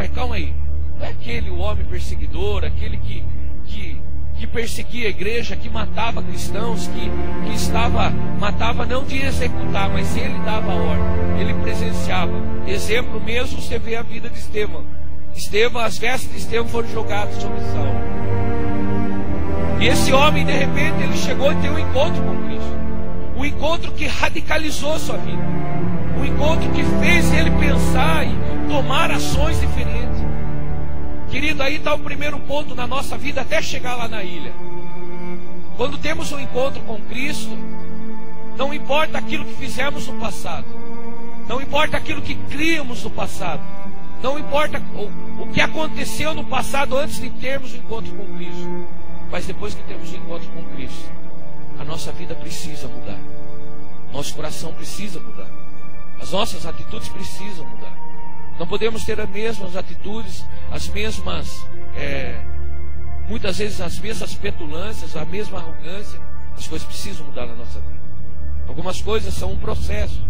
mas calma aí. Não é aquele o homem perseguidor, aquele que perseguia a igreja, que matava cristãos, que estava, matava não de executar, mas ele dava a ordem, ele presenciava. Exemplo mesmo, você vê a vida de Estevão. As vestes de Estevão foram jogadas sobre Saulo. E esse homem, de repente, ele chegou e teve um encontro com Cristo. Um encontro que radicalizou sua vida. Um encontro que fez ele pensar e tomar ações diferentes. Querido, aí está o primeiro ponto na nossa vida até chegar lá na ilha. Quando temos um encontro com Cristo, não importa aquilo que fizemos no passado, não importa aquilo que criamos no passado, não importa o que aconteceu no passado antes de termos um encontro com Cristo, mas depois que temos um encontro com Cristo, a nossa vida precisa mudar, nosso coração precisa mudar, as nossas atitudes precisam mudar. Não podemos ter as mesmas atitudes, as mesmas, muitas vezes as mesmas petulâncias, a mesma arrogância. As coisas precisam mudar na nossa vida. Algumas coisas são um processo,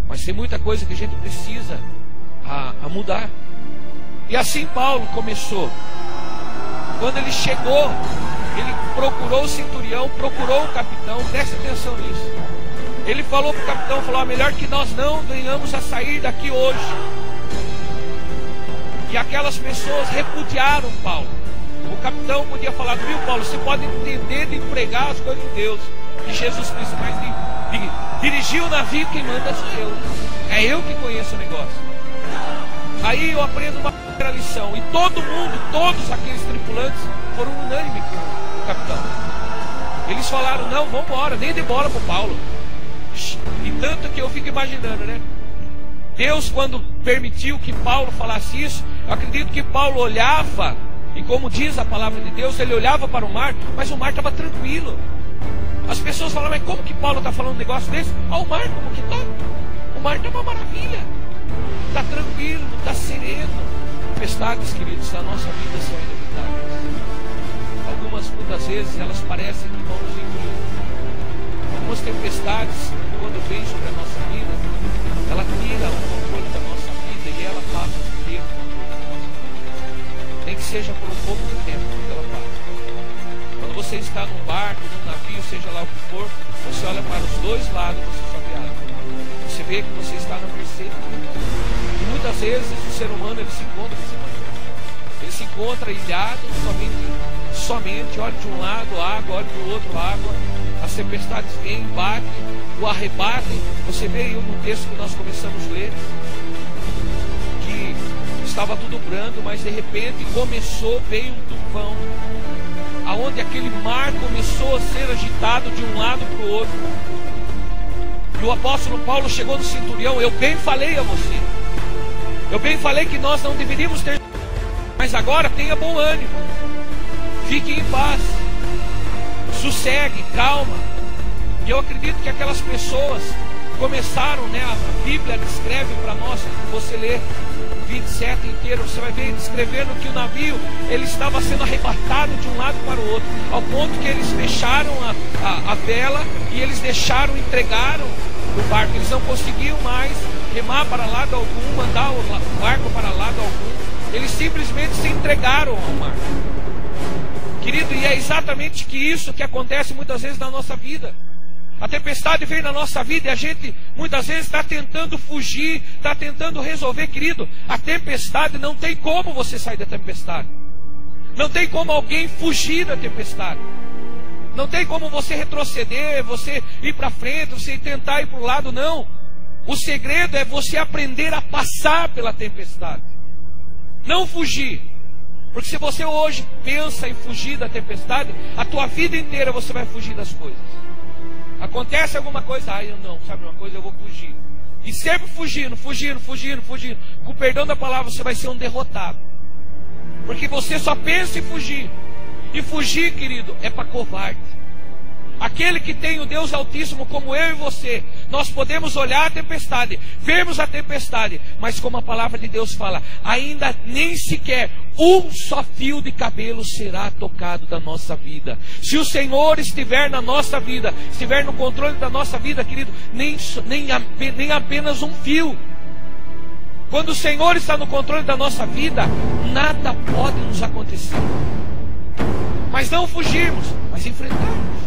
mas tem muita coisa que a gente precisa a mudar. E assim Paulo começou. Quando ele chegou, ele procurou o centurião, procurou o capitão, preste atenção nisso. Ele falou para o capitão, falou, melhor que nós não venhamos a sair daqui hoje. E aquelas pessoas repudiaram Paulo. O capitão podia falar, viu Paulo, você pode entender de pregar as coisas de Deus, de Jesus Cristo, mas de dirigir o navio quem manda sou eu. É eu que conheço o negócio. Aí eu aprendo uma lição. E todo mundo, todos aqueles tripulantes foram unânimes com o capitão. Eles falaram, não, vamos embora, nem dê bola para o Paulo. E tanto que eu fico imaginando, né? Deus, quando permitiu que Paulo falasse isso, eu acredito que Paulo olhava, e como diz a palavra de Deus, ele olhava para o mar, mas o mar estava tranquilo. As pessoas falavam, mas como que Paulo está falando um negócio desse? O mar como que está? O mar está uma maravilha, está tranquilo, está sereno. Tempestades, queridos, da nossa vida são inevitáveis. Algumas, muitas vezes, elas parecem que vão nos engolir. Algumas tempestades, quando vêm sobre a nossa vida, ela tira o controle da nossa vida e ela passa a ter o controle da nossa vida. Nem que seja por um pouco de tempo que ela passa. Quando você está num barco, num navio, seja lá o que for, você olha para os dois lados e você só vê água. Você vê que você está na mercê. E muitas vezes o ser humano ele se encontra dessa maneira. Ele se encontra ilhado, somente olha de um lado água, olha do outro água. As tempestades vêm, batem, o arrebatem. Você vê no texto que nós começamos a ler que estava tudo brando, mas de repente veio um tufão, aonde aquele mar começou a ser agitado de um lado para o outro. E o apóstolo Paulo chegou no centurião, eu bem falei a você, eu bem falei que nós não deveríamos ter, mas agora tenha bom ânimo, fique em paz, sossegue, calma. E eu acredito que aquelas pessoas começaram, né? A Bíblia descreve para nós, você lê 27 inteiro, você vai ver descrevendo que o navio ele estava sendo arrebatado de um lado para o outro, ao ponto que eles fecharam a vela e eles entregaram o barco. Eles não conseguiam mais remar para lado algum, mandar o barco para lado algum. Eles simplesmente se entregaram ao mar. Querido, e é exatamente isso que acontece muitas vezes na nossa vida. A tempestade vem na nossa vida e a gente muitas vezes está tentando fugir, está tentando resolver. Querido, a tempestade não tem como você sair da tempestade. Não tem como alguém fugir da tempestade. Não tem como você retroceder, você ir para frente, você tentar ir para o lado, não. O segredo é você aprender a passar pela tempestade. Não fugir. Porque se você hoje pensa em fugir da tempestade, a tua vida inteira você vai fugir das coisas. Acontece alguma coisa, eu não, sabe uma coisa, eu vou fugir. E sempre fugindo. Com o perdão da palavra, você vai ser um derrotado. Porque você só pensa em fugir. E fugir, querido, é para covarde. Aquele que tem o Deus Altíssimo como eu e você, nós podemos olhar a tempestade, vermos a tempestade, mas como a palavra de Deus fala, ainda nem sequer um só fio de cabelo será tocado da nossa vida. Se o Senhor estiver na nossa vida, estiver no controle da nossa vida, querido, nem apenas um fio. Quando o Senhor está no controle da nossa vida, nada pode nos acontecer. Mas não fugirmos, mas enfrentarmos.